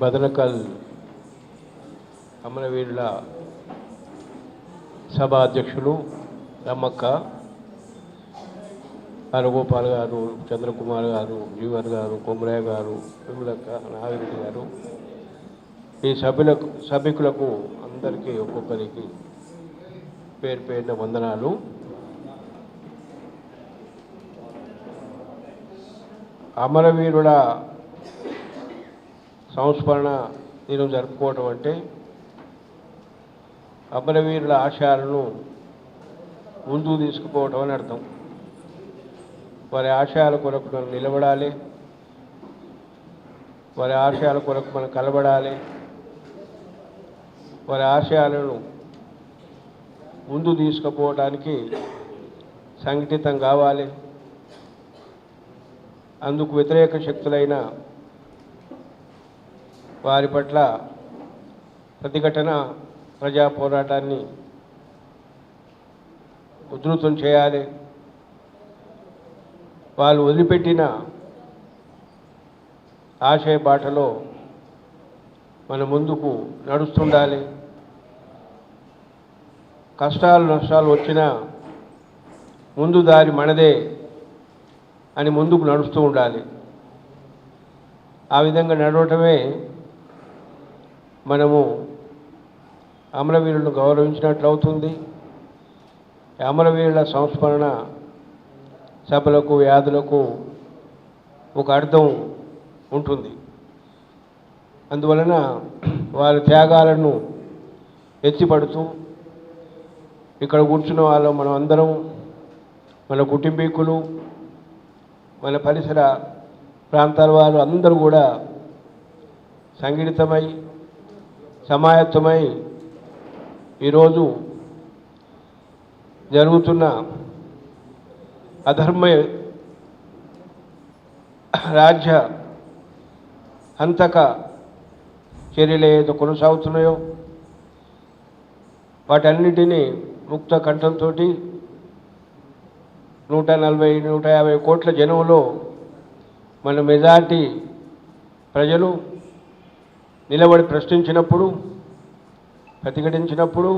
బదనకల్ అమరవీరుల సభ అధ్యక్షులు రమ్మక్క, హరగోపాల్ గారు, చంద్రకుమార్ గారు, జీవన్ గారు, కొమరయ్య గారు, విమలక్క, నాగిరెడ్డి గారు, ఈ సభికులకు అందరికీ ఒక్కొక్కరికి పేరు పేరున వందనాలు. అమరవీరుల సంస్మరణ దినం జరుపుకోవటం అంటే అమరవీరుల ఆశయాలను ముందుకు తీసుకుపోవటం అని అర్థం. వారి ఆశయాల కొరకు మనం నిలబడాలి, వారి ఆశయాల కొరకు మనం కలబడాలి, వారి ఆశయాలను ముందు తీసుకుపోవడానికి సంఘటితం కావాలి. అందుకు వ్యతిరేక శక్తులైన వారి పట్ల ప్రతిఘటన ప్రజా పోరాటాన్ని ఉధృతం చేయాలి. వాళ్ళు వదిలిపెట్టిన ఆశయ బాటలో మన ముందుకు నడుస్తుండాలి. కష్టాలు నష్టాలు వచ్చినా ముందు దారి మనదే అని ముందుకు నడుస్తూ ఉండాలి. ఆ విధంగా నడవటమే మనము అమరవీరులను గౌరవించినట్లు అవుతుంది. అమరవీరుల సంస్మరణ సభలకు, వ్యాధులకు ఒక అర్థం ఉంటుంది. అందువలన వారి త్యాగాలను ఎత్తిపడుతూ ఇక్కడ కూర్చున్న వాళ్ళు మనం అందరం, మన కుటుంబీకులు, మన పరిసర ప్రాంతాల వారు అందరూ కూడా సంఘటితమై సమాయత్తమై ఈరోజు జరుగుతున్న అధర్మ రాజ్య హంతక చర్యలు ఏదో కొనసాగుతున్నాయో వాటన్నిటినీ ముక్త కంఠంతో 140-150 కోట్ల జనంలో మన మెజార్టీ ప్రజలు నిలబడి ప్రశ్నించినప్పుడు, ప్రతిఘటించినప్పుడు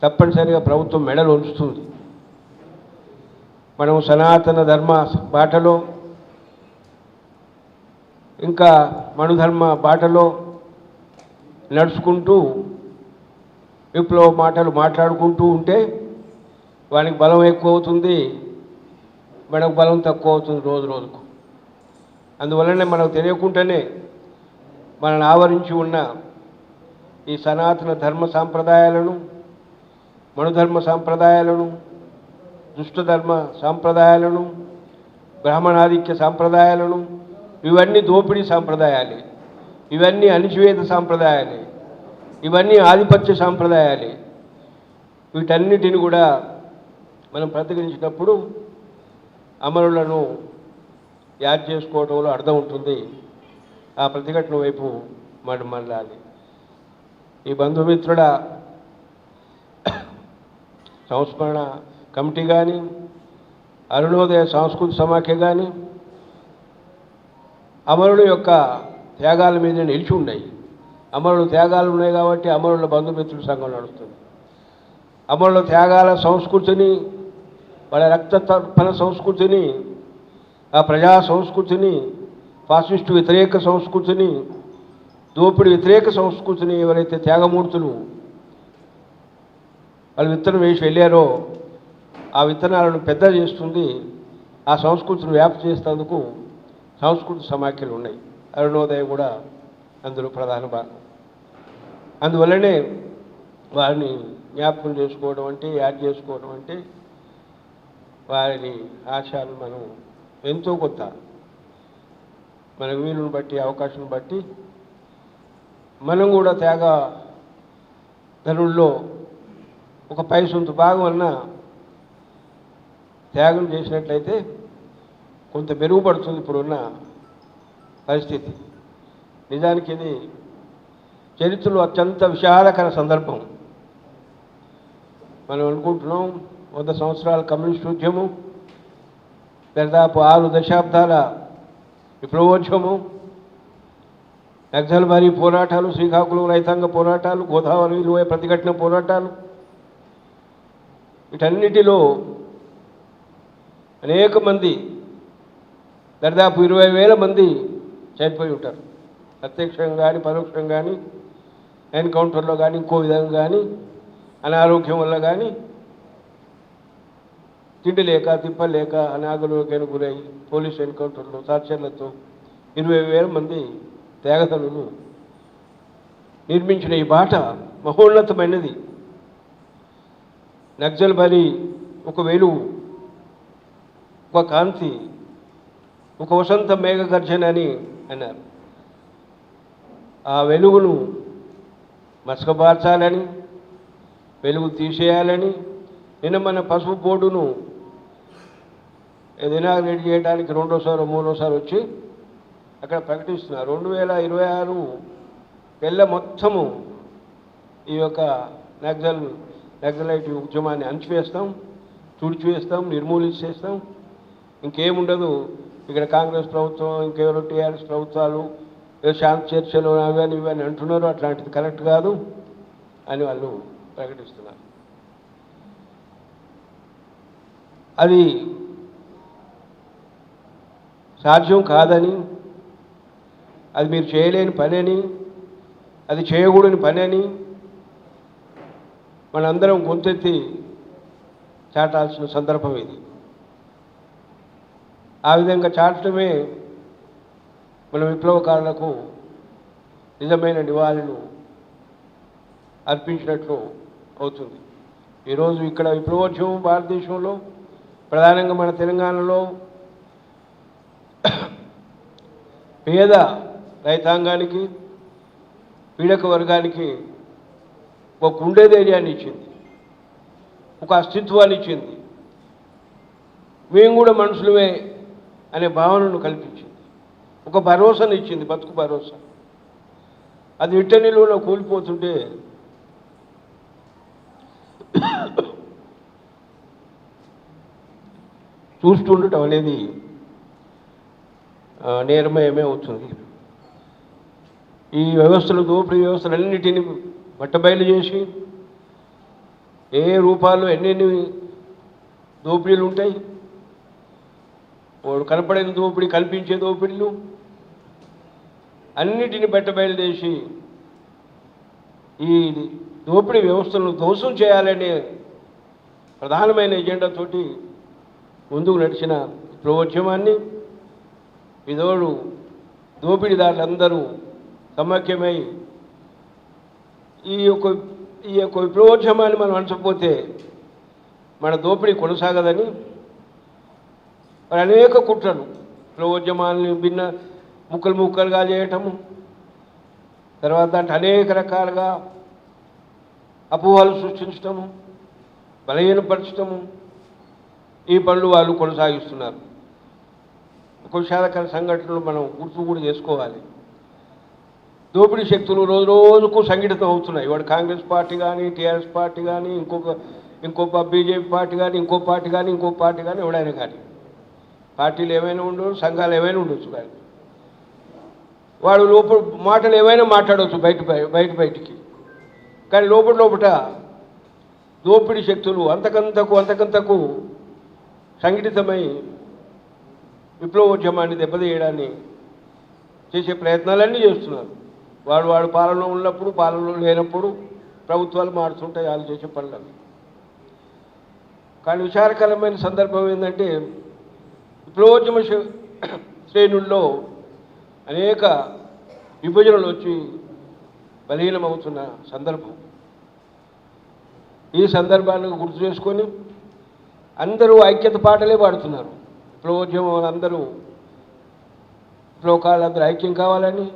తప్పనిసరిగా ప్రభుత్వం మెడలు ఉంచుతుంది. మనం సనాతన ధర్మ బాటలో, ఇంకా మనుధర్మ బాటలో నడుచుకుంటూ విప్లవ మాటలు మాట్లాడుకుంటూ ఉంటే వానికి బలం ఎక్కువ అవుతుంది, మనకు బలం తక్కువ అవుతుంది రోజు రోజుకు. అందువల్లనే మనకు తెలియకుండానే మనల్ని ఆవరించి ఉన్న ఈ సనాతన ధర్మ సాంప్రదాయాలను, మనుధర్మ సాంప్రదాయాలను, దుష్టధర్మ సాంప్రదాయాలను, బ్రాహ్మణాధిక్య సాంప్రదాయాలను, ఇవన్నీ దోపిడీ సాంప్రదాయాలే, ఇవన్నీ అణిచివేత సాంప్రదాయాలే, ఇవన్నీ ఆధిపత్య సాంప్రదాయాలే. వీటన్నిటిని కూడా మనం ప్రతిఘటించినప్పుడు అమరులను యాద్ చేసుకోవడంలో అర్థం ఉంటుంది. ఆ ప్రతిఘటన వైపు మనం మళ్ళాలి. ఈ బంధుమిత్రుల సంస్మరణ కమిటీ కానీ, అరుణోదయ సాంస్కృతిక సమాఖ్య కానీ అమరుల యొక్క త్యాగాల మీద నిలిచి ఉన్నాయి. అమరుల త్యాగాలు ఉన్నాయి కాబట్టి అమరుల బంధుమిత్రుల సంఘం నడుస్తుంది. అమరుల త్యాగాల సంస్కృతిని, వాళ్ళ రక్తతర్పణ సంస్కృతిని, ఆ ప్రజా సంస్కృతిని, ఫాసిస్టు వ్యతిరేక సంస్కృతిని, దోపిడీ వ్యతిరేక సంస్కృతిని ఎవరైతే త్యాగమూర్తులు వాళ్ళు విత్తనం వేసి వెళ్ళారో ఆ విత్తనాలను పెద్ద చేస్తుంది, ఆ సంస్కృతిని వ్యాప్తి చేసేందుకు సాంస్కృతిక సమాఖ్యలు ఉన్నాయి. అరుణోదయం కూడా అందులో ప్రధాన భాగం. అందువల్లనే వారిని జ్ఞాపకం చేసుకోవడం అంటే, యాడ్ చేసుకోవడం అంటే వారి ఆశయాలు మనం ఎంతో కొంత మన వీలుని బట్టి, అవకాశం బట్టి మనం కూడా త్యాగ ధనుల్లో ఒక పైసొంత భాగం అన్న త్యాగం చేసినట్లయితే కొంత మెరుగుపడుతుంది ఇప్పుడున్న పరిస్థితి. నిజానికి ఇది చరిత్రలో అత్యంత విషాదకర సందర్భం. మనం అనుకుంటున్నాం 100 సంవత్సరాల కమ్యూనిస్ట్ ఉద్యమం, దాదాపు 6 దశాబ్దాల విప్లవోద్యమం, నక్సల్బారీ పోరాటాలు, శ్రీకాకుళం రైతాంగ పోరాటాలు, గోదావరి లోయ ప్రతిఘటన పోరాటాలు, వీటన్నిటిలో అనేక మంది, దాదాపు 20,000 మంది చనిపోయి ఉంటారు. ప్రత్యక్షంగా కానీ పరోక్షంగా కానీ, ఎన్కౌంటర్లో కానీ, ఇంకో విధంగా కానీ, అనారోగ్యం వల్ల కానీ, తిండి లేక తిప్పలేక అనారోగ్యానికి గురై పోలీసు ఎన్కౌంటర్లు, టార్చర్లతో 20,000 మంది త్యాగతనులు నిర్మించిన ఈ బాట మహోన్నతమైనది. నక్సల్బరీ ఒక వెలుగు, ఒక కాంతి, ఒక వసంత మేఘ గర్జన అని అన్నారు. ఆ వెలుగును మసకబార్చాలని, వెలుగు తీసేయాలని నిన్న మన పసుపు బోర్డును ఇనాగ్రేట్ చేయడానికి రెండోసారి మూడోసారి వచ్చి అక్కడ ప్రకటిస్తున్నారు. 2026 వెళ్ళ మొత్తము ఈ యొక్క నక్సలైట్ ఉద్యమాన్ని అణచివేస్తాం, తుడిచివేస్తాం, నిర్మూలించేస్తాం. ఇంకేముండదు. ఇక్కడ కాంగ్రెస్ ప్రభుత్వం, ఇంకెవరో టీఆర్ఎస్ ప్రభుత్వాలు శాంతి చర్చలు అవన్నీ ఇవన్నీ అంటున్నారు. అట్లాంటిది కరెక్ట్ కాదు అని వాళ్ళు ప్రకటిస్తున్నారు. అది సాధ్యం కాదని, అది మీరు చేయలేని పని అని, అది చేయకూడని పని అని మనందరం గొంతెత్తి చాటాల్సిన సందర్భం ఇది. ఆ విధంగా చాటమే మన విప్లవకారులకు నిజమైన నివాళులు అర్పించినట్లు అవుతుంది. ఈరోజు ఇక్కడ విప్లవోద్యమం భారతదేశంలో, ప్రధానంగా మన తెలంగాణలో పేద రైతాంగానికి, పీడక వర్గానికి ఒక గుండె ధైర్యాన్ని ఇచ్చింది, ఒక అస్తిత్వాన్ని ఇచ్చింది. మేము కూడా మనుషులమే అనే భావనను కల్పించింది, ఒక భరోసాను ఇచ్చింది, బతుకు భరోసా. అది విట్టనిలువలో కూలిపోతుంటే చూస్తుండటం అనేది నేరమయమే అవుతుంది. ఈ వ్యవస్థలు, దోపిడీ వ్యవస్థలన్నిటినీ బట్టబయలు చేసి ఏ రూపాల్లో ఎన్నెన్ని దోపిడీలు ఉంటాయి, వాడు కనపడని దోపిడీ, కల్పించే దోపిడీలు అన్నిటిని బట్టబయలు చేసి ఈ దోపిడీ వ్యవస్థలను ధ్వంసం చేయాలనే ప్రధానమైన ఎజెండాతోటి ముందుకు నడిచిన విప్లవోద్యమాన్ని విధోడు దోపిడీదారులందరూ సమాఖ్యమై ఈ యొక్క విప్లవోద్యమాన్ని మనం అనచకపోతే మన దోపిడీ కొనసాగదని మరి అనేక కుట్రలు, విప్లవోద్యమాన్ని భిన్న ముక్కలు ముక్కలుగా చేయటము, తర్వాత అంటే అనేక రకాలుగా అపోహలు సృష్టించటము, బలహీనపరచటము, ఈ పనులు వాళ్ళు కొనసాగిస్తున్నారు. ఒక విషాదకర సంఘటనలు మనం గుర్తు కూడా చేసుకోవాలి. దోపిడీ శక్తులు రోజు రోజుకు సంఘటితం అవుతున్నాయి. వాడు కాంగ్రెస్ పార్టీ కానీ, టీఆర్ఎస్ పార్టీ కానీ, ఇంకొక బీజేపీ పార్టీ కానీ, ఇంకో పార్టీ కానీ ఎవడైనా కానీ, పార్టీలు ఏమైనా ఉండొచ్చు, సంఘాలు ఏమైనా ఉండొచ్చు, కానీ వాడు లోపల మాటలు ఏమైనా మాట్లాడవచ్చు బయటికి, కానీ లోపల దోపిడీ శక్తులు అంతకంతకు సంఘటితమై విప్లవోద్యమాన్ని దెబ్బతీయడాన్ని చేసే ప్రయత్నాలన్నీ చేస్తున్నారు. వాడు పాలనలో ఉన్నప్పుడు, పాలనలో లేనప్పుడు ప్రభుత్వాలు మారుతుంటాయి వాళ్ళు చేసే పనులు. కానీ విచారకరమైన సందర్భం ఏంటంటే విప్లవోద్యమ శ్రేణుల్లో అనేక విభజనలు వచ్చి బలహీనమవుతున్న సందర్భం. ఈ సందర్భాలను గుర్తు చేసుకొని అందరూ ఐక్యత పాటలే పాడుతున్నారు. విప్లవోద్యమం అందరూ, విప్లవకారులందరూ ఐక్యం కావాలని,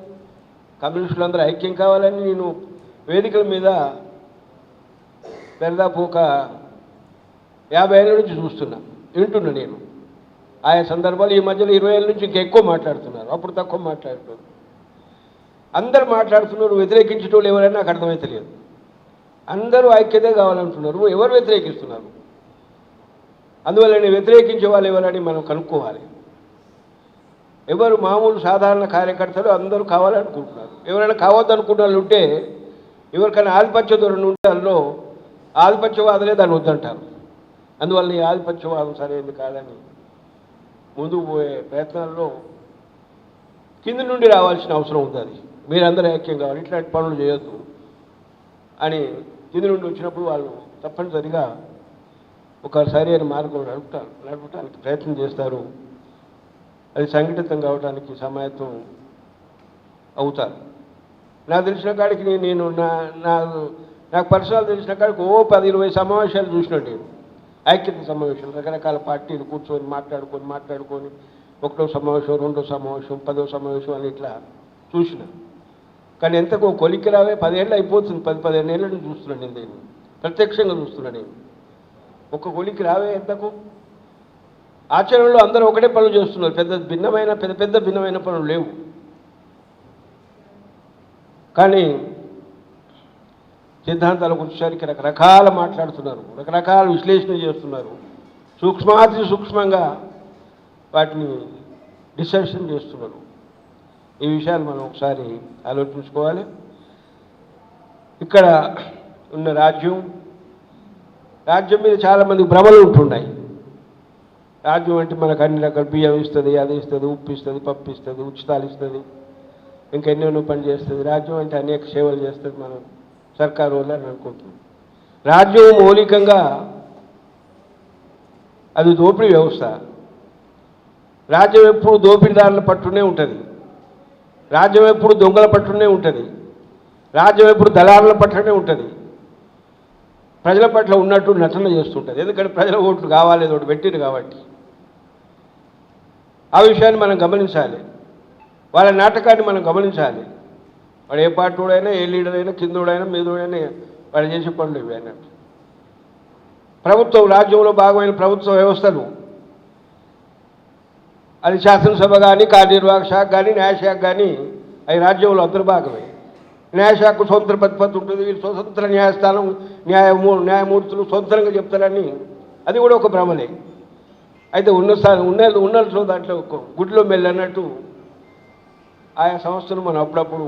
కమ్యూనిస్టులందరూ ఐక్యం కావాలని నేను వేదికల మీద దాదాపు ఒక 50 ఏళ్ళ నుంచి వింటున్నా నేను. ఆయా సందర్భాలు ఈ మధ్యలో 20 ఏళ్ళ నుంచి ఇంకా ఎక్కువ మాట్లాడుతున్నారు, అప్పుడు తక్కువ మాట్లాడుతున్నారు. అందరూ మాట్లాడుతున్నారు, వ్యతిరేకించేటోళ్ళు ఎవరైనా నాకు అర్థమైతలేదు. అందరూ ఐక్యతే కావాలంటున్నారు, ఎవరు వ్యతిరేకిస్తున్నారు? అందువల్ల వ్యతిరేకించే వాళ్ళు ఎవరని మనం కనుక్కోవాలి. ఎవరు మామూలు సాధారణ కార్యకర్తలు అందరూ కావాలనుకుంటున్నారు. ఎవరైనా కావద్దనుకున్న వాళ్ళు ఉంటే, ఎవరికైనా ఆధిపత్య ధోరణి ఉంటే అందులో ఆధిపత్యవాదులే దాన్ని వద్దంటారు. అందువల్ల ఈ ఆధిపత్యవాదం సరైనది కాదని ముందుకు పోయే ప్రయత్నాల్లో కింది నుండి రావాల్సిన అవసరం ఉంటుంది. మీరందరూ ఐక్యం కావాలి, ఇట్లాంటి పనులు చేయొద్దు అని కింది నుండి వచ్చినప్పుడు వాళ్ళు తప్పనిసరిగా ఒక సరైన మార్గం నడపడానికి ప్రయత్నం చేస్తారు. అది సంఘటితం కావడానికి సమాయత్తం అవుతారు. నాకు తెలిసిన కాడికి నేను నాకు పర్సనల్ తెలిసిన కాడికి 10-20 సమావేశాలు చూసినాను నేను. ఐక్యత సమావేశాలు, రకరకాల పార్టీలు కూర్చొని మాట్లాడుకొని 1వ సమావేశం, 2వ సమావేశం, 10వ సమావేశం అని ఇట్లా చూసిన. కానీ ఎంతకు కొలిక్కి రావే 10 ఏళ్ళు అయిపోతుంది. 10-15 ఏళ్ళ నుంచి చూస్తున్నాను నేను, దీన్ని ప్రత్యక్షంగా చూస్తున్నాను నేను. ఒక్క కొలిక్కి రావే ఎంతకు. ఆచరణలో అందరూ ఒకటే పనులు చేస్తున్నారు. పెద్ద భిన్నమైన పనులు లేవు. కానీ సిద్ధాంతాలకు వచ్చేసరికి రకరకాల మాట్లాడుతున్నారు, రకరకాల విశ్లేషణ చేస్తున్నారు, సూక్ష్మాతి సూక్ష్మంగా వాటిని డిస్కషన్ చేస్తున్నారు. ఈ విషయాలు మనం ఒకసారి ఆలోచించుకోవాలి. ఇక్కడ ఉన్న రాజ్యం మీద చాలామందికి భ్రమలు ఉంటున్నాయి. రాజ్యం అంటే మనకు అన్ని రకాల బియ్యం ఇస్తుంది, అది ఇస్తుంది, ఉప్పు ఇస్తుంది, పప్పు ఇస్తుంది, ఉచితాలు ఇస్తుంది, ఇంకా ఎన్నెన్నో పని చేస్తుంది. రాజ్యం అంటే అనేక సేవలు చేస్తుంది మనం సర్కారు వల్ల అని అనుకుంటున్నాం. రాజ్యం మౌలికంగా అది దోపిడీ వ్యవస్థ. రాజ్యం ఎప్పుడు దోపిడీదారుల పట్టునే ఉంటుంది. రాజ్యం ఎప్పుడు దొంగల పట్టునే ఉంటుంది. రాజ్యం ఎప్పుడు దళారుల పట్టునే ఉంటుంది. ప్రజల పట్ల ఉన్నట్టు నటన చేస్తుంటుంది. ఎందుకంటే ప్రజల ఓట్లు కావాలి, ఒకటి పెట్టిరు కాబట్టి. ఆ విషయాన్ని మనం గమనించాలి. వాళ్ళ నాటకాన్ని మనం గమనించాలి. వాడు ఏ పార్టీడైనా, ఏ లీడర్ అయినా, కిందోడైనా మీదోడైనా వాడు చేసే పనులు ఇవి అన్నట్టు. ప్రభుత్వం, రాజ్యంలో భాగమైన ప్రభుత్వ వ్యవస్థలు, అది శాసనసభ కానీ, కార్యనిర్వాహక శాఖ కానీ, న్యాయశాఖ కానీ, అవి రాజ్యంలో అంతర్భాగమే. న్యాయశాఖకు స్వతంత్ర ప్రతిపత్తి ఉంటుంది. వీళ్ళు స్వతంత్ర న్యాయస్థానం, న్యాయమూర్తులు స్వతంత్రంగా చెప్తారని అది కూడా ఒక భ్రమలే. అయితే ఉన్న దాంట్లో గుడిలో మెల్లన్నట్టు ఆయా సంస్థలు మనం అప్పుడప్పుడు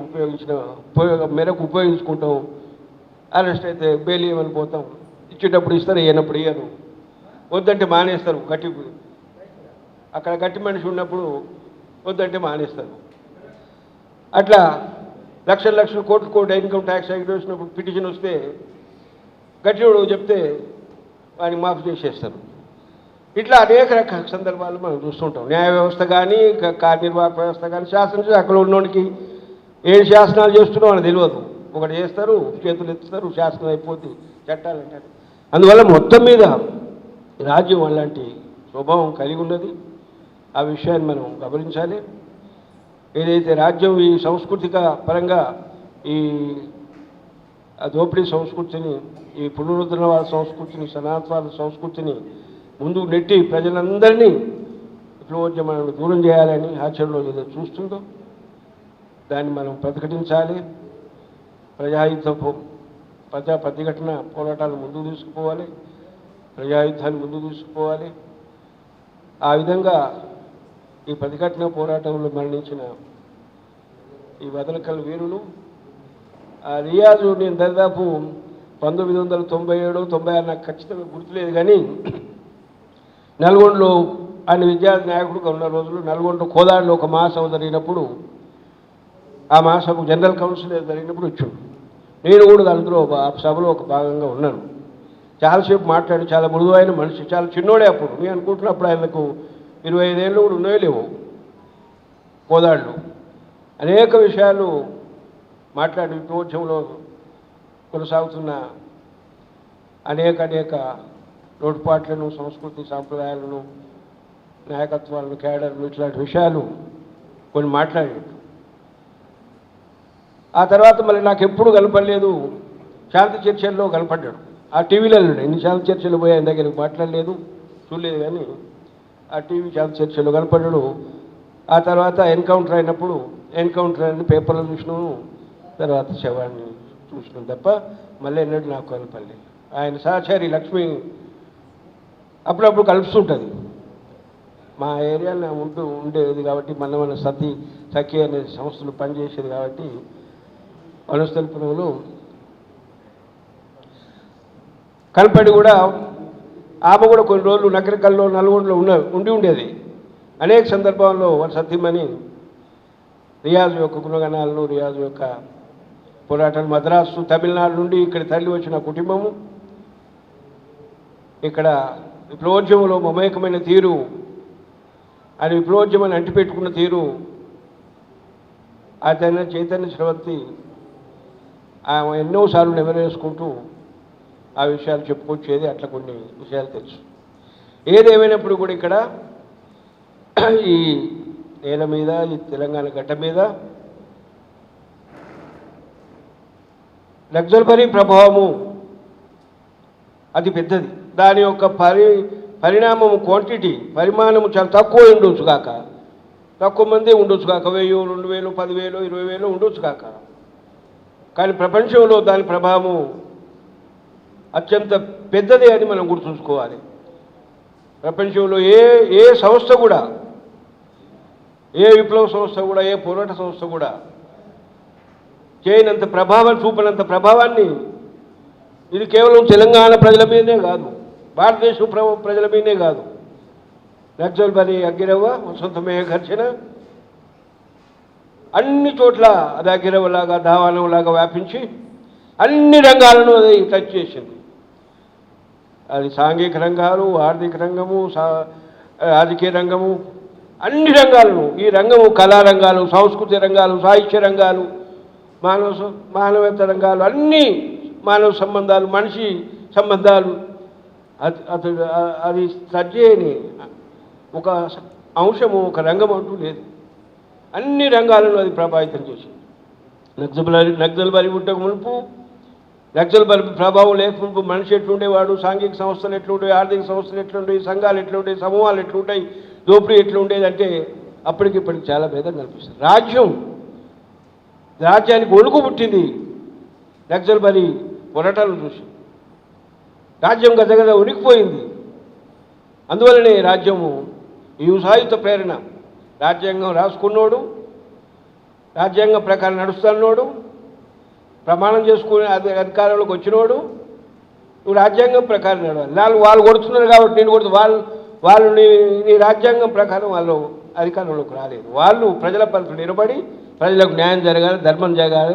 మేరకు ఉపయోగించుకుంటాం. అరెస్ట్ అయితే బెయిల్ ఇవ్వమని పోతాం, ఇచ్చేటప్పుడు ఇస్తారు, ఇవ్వనప్పుడు ఇయ్యరు, వద్దంటే మానేస్తారు. అక్కడ గట్టి మనిషి ఉన్నప్పుడు వద్దంటే మానేస్తారు. అట్లా లక్షలు కోట్ల ఇన్కమ్ ట్యాక్స్ వచ్చినప్పుడు పిటిషన్ వస్తే గట్టివాడు చెప్తే వాడిని మాఫ్ చేసేస్తారు. ఇట్లా అనేక రకాల సందర్భాలు మనం చూస్తుంటాం. న్యాయ వ్యవస్థ కానీ, కార్యనిర్వాహక వ్యవస్థ కానీ, శాసనశాఖలో ఉన్నోడికి ఏం శాసనాలు చేస్తున్నావు అని తెలియదు. ఒకటి చేస్తారు, చేతులు ఎత్తుతారు, శాసనం అయిపోతుంది, చట్టాలు అంటారు. అందువల్ల మొత్తం మీద రాజ్యం అలాంటి స్వభావం కలిగి ఉన్నది. ఆ విషయాన్ని మనం గమనించాలి. ఏదైతే రాజ్యం ఈ సాంస్కృతిక పరంగా ఈ దోపిడీ సంస్కృతిని, ఈ పునరుద్ధరణవాద సంస్కృతిని, సనాతనవాద సంస్కృతిని ముందుకు నెట్టి ప్రజలందరినీ విప్లవోద్యమాలను దూరం చేయాలని ఆచరణలో ఏదో చూస్తుందో దాన్ని మనం ప్రతిఘటించాలి. ప్రతిఘటన పోరాటాలు ముందుకు తీసుకుపోవాలి, ప్రజాయుద్ధాన్ని ముందుకు తీసుకుపోవాలి. ఆ విధంగా ఈ ప్రతిఘటన పోరాటంలో మరణించిన ఈ వదనకల్ వీరులు, ఆ రియాజు నేను దాదాపు 1997-96 నాకు ఖచ్చితంగా గుర్తులేదు, కానీ నల్గొండలో ఆయన విద్యార్థి నాయకుడిగా ఉన్న రోజులు నల్గొండ కోదాడలో ఒక మహాసభ జరిగినప్పుడు, ఆ మహాసభకు జనరల్ కౌన్సిల్ జరిగినప్పుడు వచ్చాడు. నేను కూడా అందులో ఆ సభలో ఒక భాగంగా ఉన్నాను. చాలాసేపు మాట్లాడి, చాలా మృదువైన మనిషి, చాలా చిన్నోడే అప్పుడు. నేను అనుకుంటున్నప్పుడు ఆయనకు 25 ఏళ్ళు కూడా ఉన్నాయో లేవు. కోదాళ్ళు అనేక విషయాలు మాట్లాడి విప్లవోద్యమంలో కొనసాగుతున్న అనేక లోటుపాట్లను, సంస్కృతి సాంప్రదాయాలను, నాయకత్వాలను, క్యాడర్లు, ఇట్లాంటి విషయాలు కొన్ని మాట్లాడాడు. ఆ తర్వాత మళ్ళీ నాకు ఎప్పుడు కనపడలేదు. శాంతి చర్చల్లో కనపడ్డాడు. ఆ టీవీలలో ఎన్ని శాంతి చర్చలు పోయి ఆయన దగ్గరికి మాట్లాడలేదు, చూడలేదు, కానీ ఆ టీవీ శాంతి చర్చల్లో కనపడ్డాడు. ఆ తర్వాత ఎన్కౌంటర్ అయినప్పుడు ఎన్కౌంటర్ అని పేపర్లో చూసినాము, తర్వాత శవాన్ని చూసినాం తప్ప మళ్ళీ ఎన్నడూ నాకు కనపడలేదు. ఆయన సహచారి లక్ష్మి అప్పుడప్పుడు కలుస్తుంటుంది. మా ఏరియాలో ఉండేది కాబట్టి మన సఖి అనే సంస్థలు పనిచేసేది కాబట్టి వనస్థలిపురంలో కనపడి కూడా ఆమె కూడా కొన్ని రోజులు నగరికల్లో నల్గొండలో ఉండి ఉండేది. అనేక సందర్భాల్లో వారి సత్యమని రియాజు యొక్క గుణగణాలను, రియాజు యొక్క పోరాటాలు, మద్రాసు తమిళనాడు నుండి ఇక్కడ తల్లి వచ్చిన కుటుంబము, ఇక్కడ విప్లవోద్యమంలో మమేకమైన తీరు, ఆయన విప్లవోద్యమాన్ని అంటిపెట్టుకున్న తీరు, అతని చైతన్య శ్రవంతి ఆమె ఎన్నోసార్లు నెమరేసుకుంటూ ఆ విషయాలు చెప్పుకొచ్చేది. అట్లా కొన్ని విషయాలు తెలుసు. ఏదేమైనప్పుడు కూడా ఇక్కడ ఈ నేల మీద, ఈ తెలంగాణ గడ్డ మీద నక్సల్బరీ ప్రభావము అతి పెద్దది. దాని యొక్క పరిణామము పరిమాణము చాలా తక్కువ ఉండొచ్చు కాక, తక్కువ మంది ఉండొచ్చు కాక, 1000, 2000, 10,000, 20,000 ఉండొచ్చు కాక, కానీ ప్రపంచంలో దాని ప్రభావము అత్యంత పెద్దది అని మనం గుర్తుంచుకోవాలి. ప్రపంచంలో ఏ సంస్థ కూడా, ఏ విప్లవ సంస్థ కూడా, ఏ పోరాట సంస్థ కూడా చేయనంత ప్రభావం, చూపినంత ప్రభావాన్ని ఇది కేవలం తెలంగాణ ప్రజల మీదనే కాదు, భారతదేశం ప్రజల మీదనే కాదు. నక్సల్బరీ అగ్గిరవ్వ, వసంతమే ఘర్షణ అన్ని చోట్ల అది అగ్గిరవ్వలాగా, దావానంలాగా వ్యాపించి అన్ని రంగాలను అది టచ్ చేసింది. అది సాంఘిక రంగాలు, ఆర్థిక రంగము, రాజకీయ రంగము, అన్ని రంగాలను, ఈ రంగము కళారంగాలు, సంస్కృతి రంగాలు, సాహిత్య రంగాలు, మానవత రంగాలు, అన్నీ మానవ సంబంధాలు, మనిషి సంబంధాలు, అది సజ్జేని ఒక అంశము, ఒక రంగం అంటూ లేదు. అన్ని రంగాలను అది ప్రభావితం చేసింది. నక్సల్బరీ పుట్టక మునుపు, నక్సల్బరీ ప్రభావం లేకపోతే మనిషి ఎట్లుండేవాడు, సాంఘిక సంస్థలు ఎట్లుండేవి, ఆర్థిక సంస్థలు ఎట్లుండేవి, సంఘాలు ఎట్లుండేవి, సమూహాలు ఎట్లుంటాయి, దోపిడీ ఎట్లుండేది అంటే అప్పటికిప్పటికి చాలా భేదం కనిపిస్తుంది. రాజ్యానికి ఒలుగు పుట్టింది నక్సల్బరీ పోరాటాలను చూసి. రాజ్యం గదగద ఉనికిపోయింది. అందువల్లనే రాజ్యము హింసాయుత ప్రేరణ, రాజ్యాంగం రాసుకున్నోడు, రాజ్యాంగం ప్రకారం నడుస్తున్నోడు, ప్రమాణం చేసుకుని అధికారంలోకి వచ్చినోడు, నువ్వు రాజ్యాంగం ప్రకారం నడవాలి. వాళ్ళు కొడుతున్నారు కాబట్టి నేను కొడుతు వాళ్ళు నీ రాజ్యాంగం ప్రకారం వాళ్ళు అధికారంలోకి రాలేదు. వాళ్ళు ప్రజల పట్ల నిలబడి ప్రజలకు న్యాయం జరగాలి, ధర్మం జరగాలి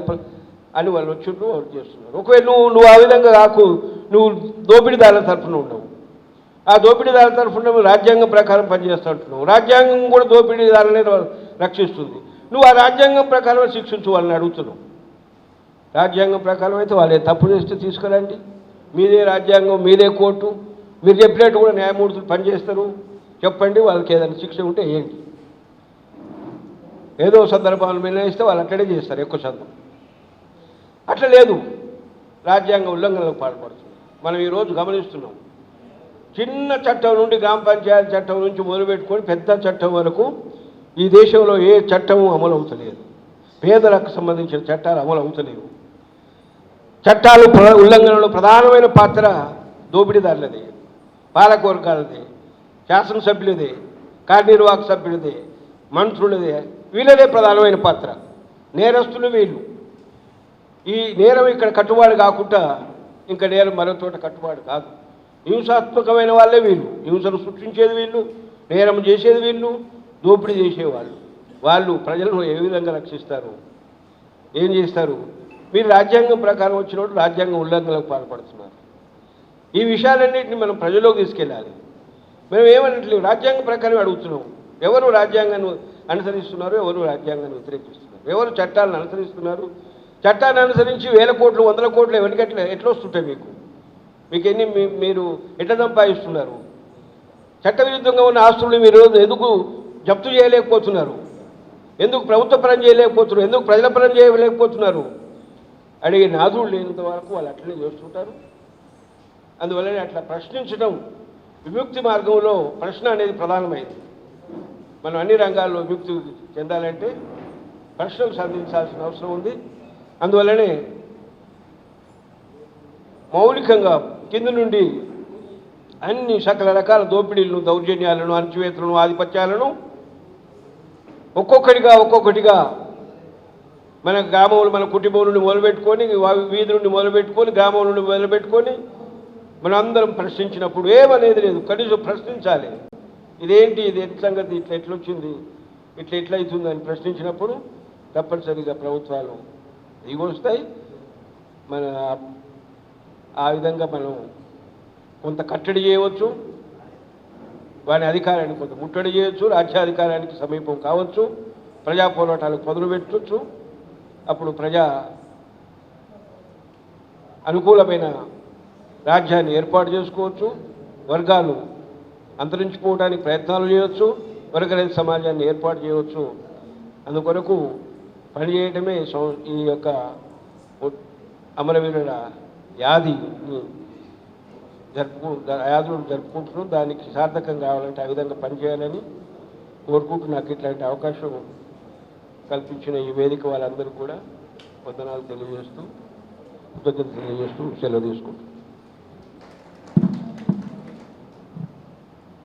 అని వాళ్ళు వచ్చిండ్రు, వాళ్ళు చేస్తున్నారు. ఒకవేళ నువ్వు ఆ విధంగా కాకు, నువ్వు దోపిడీదారుల తరఫున ఉండవు. ఆ దోపిడీదారుల తరఫున రాజ్యాంగం ప్రకారం పనిచేస్తూ ఉంటున్నావు. రాజ్యాంగం కూడా దోపిడీదారులనే రక్షిస్తుంది. నువ్వు ఆ రాజ్యాంగం ప్రకారం శిక్షించు వాళ్ళని అడుగుతున్నావు. రాజ్యాంగం ప్రకారం అయితే వాళ్ళే తప్పు చేస్తే తీసుకురండి, మీదే రాజ్యాంగం, మీదే కోర్టు, మీరు చెప్పినట్టు కూడా న్యాయమూర్తులు పనిచేస్తారు, చెప్పండి, వాళ్ళకి ఏదైనా శిక్ష ఉంటే ఏంటి. ఏదో సందర్భాలు నిర్ణయిస్తే వాళ్ళు అట్లనే చేస్తారు ఎక్కువ శాతం. అట్లా లేదు, రాజ్యాంగ ఉల్లంఘనలకు పాల్పడుతుంది. మనం ఈరోజు గమనిస్తున్నాం. చిన్న చట్టం నుండి, గ్రామ పంచాయతీ చట్టం నుంచి మొదలుపెట్టుకొని పెద్ద చట్టం వరకు ఈ దేశంలో ఏ చట్టము అమలు అవుతలేదు. పేదలకు సంబంధించిన చట్టాలు అమలు అవుతలేవు. చట్టాలు ఉల్లంఘనలో ప్రధానమైన పాత్ర దోపిడీదారులదే, పాలకవర్గాలదే, శాసనసభ్యులదే, కార్యనిర్వాహక సభ్యులదే, మంత్రులదే, వీళ్ళదే ప్రధానమైన పాత్ర. నేరస్తులు వీళ్ళు. ఈ నేరం ఇక్కడ కట్టుబాటు కాకుండా ఇంకా నేరం మరో చోట కట్టుబాటు కాదు. హింసాత్మకమైన వాళ్ళే వీళ్ళు. హింసను సృష్టించేది వీళ్ళు, నేరం చేసేది వీళ్ళు, దోపిడీ చేసేవాళ్ళు. వాళ్ళు ప్రజలను ఏ విధంగా రక్షిస్తారు, ఏం చేస్తారు? మీరు రాజ్యాంగం ప్రకారం వచ్చినప్పుడు రాజ్యాంగం ఉల్లంఘనలకు పాల్పడుతున్నారు. ఈ విషయాలన్నింటినీ మనం ప్రజల్లోకి తీసుకెళ్ళాలి. మేము ఏమనట్లేదు, రాజ్యాంగం ప్రకారం అడుగుతున్నాం. ఎవరు రాజ్యాంగాన్ని అనుసరిస్తున్నారు, ఎవరు రాజ్యాంగాన్ని వ్యతిరేకిస్తున్నారు, ఎవరు చట్టాలను అనుసరిస్తున్నారు. చట్టాన్ని అనుసరించి 1000 కోట్లు 100 కోట్లు ఎవరికి ఎట్లా వస్తుంటాయి? మీకు మీరు ఎట్లా సంపాదిస్తున్నారు? చట్టవిరుద్ధంగా ఉన్న ఆస్తులు మీరు ఎందుకు జప్తు చేయలేకపోతున్నారు? ఎందుకు ప్రభుత్వ పరం చేయలేకపోతున్నారు? ఎందుకు ప్రజల పరం చేయలేకపోతున్నారు? అడిగే నాదుడు లేనంత వరకు వాళ్ళు అట్లనే చేస్తుంటారు. అందువల్లనే అట్లా ప్రశ్నించడం, విముక్తి మార్గంలో ప్రశ్న అనేది ప్రధానమైంది. మనం అన్ని రంగాల్లో విముక్తి చెందాలంటే ప్రశ్నలు సంధించాల్సిన అవసరం ఉంది. అందువల్లనే మౌలికంగా కింద నుండి అన్ని సకల రకాల దోపిడీలను, దౌర్జన్యాలను, అణచివేతలను, ఆధిపత్యాలను ఒక్కొక్కటిగా మన గ్రామంలో, మన కుటుంబం నుండి మొదలుపెట్టుకొని, వీధి నుండి మొదలుపెట్టుకొని, గ్రామం నుండి మొదలుపెట్టుకొని మనం అందరం ప్రశ్నించినప్పుడు ఏమనేది లేదు. కనీసం ప్రశ్నించాలి. ఇదేంటి, ఇది ఎట్ల సంగతి, ఎట్లొచ్చింది, ఎట్లయితుంది అని ప్రశ్నించినప్పుడు తప్పనిసరిగా ప్రభుత్వాలు దిగొస్తాయి. మన ఆ విధంగా మనం కొంత కట్టడి చేయవచ్చు, వారి అధికారాన్ని కొంత ముట్టడి చేయవచ్చు, రాజ్యాధికారానికి సమీపం కావచ్చు, ప్రజా పోరాటాలకు పదులు పెట్టవచ్చు. అప్పుడు ప్రజా అనుకూలమైన రాజ్యాన్ని ఏర్పాటు చేసుకోవచ్చు. వర్గాలు అంతరించిపోవడానికి ప్రయత్నాలు చేయవచ్చు, వర్గరహిత సమాజాన్ని ఏర్పాటు చేయవచ్చు. అందుకొరకు పనిచేయడమే ఈ యొక్క అమరవీరుల యాదిని జరుపుకుంటున్నాం. దానికి సార్థకం కావాలంటే ఆ విధంగా పనిచేయాలని కోరుకుంటూ నాకు ఇట్లాంటి అవకాశం కల్పించిన ఈ వేదిక వాళ్ళందరూ కూడా వందనాలు తెలియజేస్తూ, కృతజ్ఞతలు తెలియజేస్తూ సెలవు తీసుకుంటున్నాను.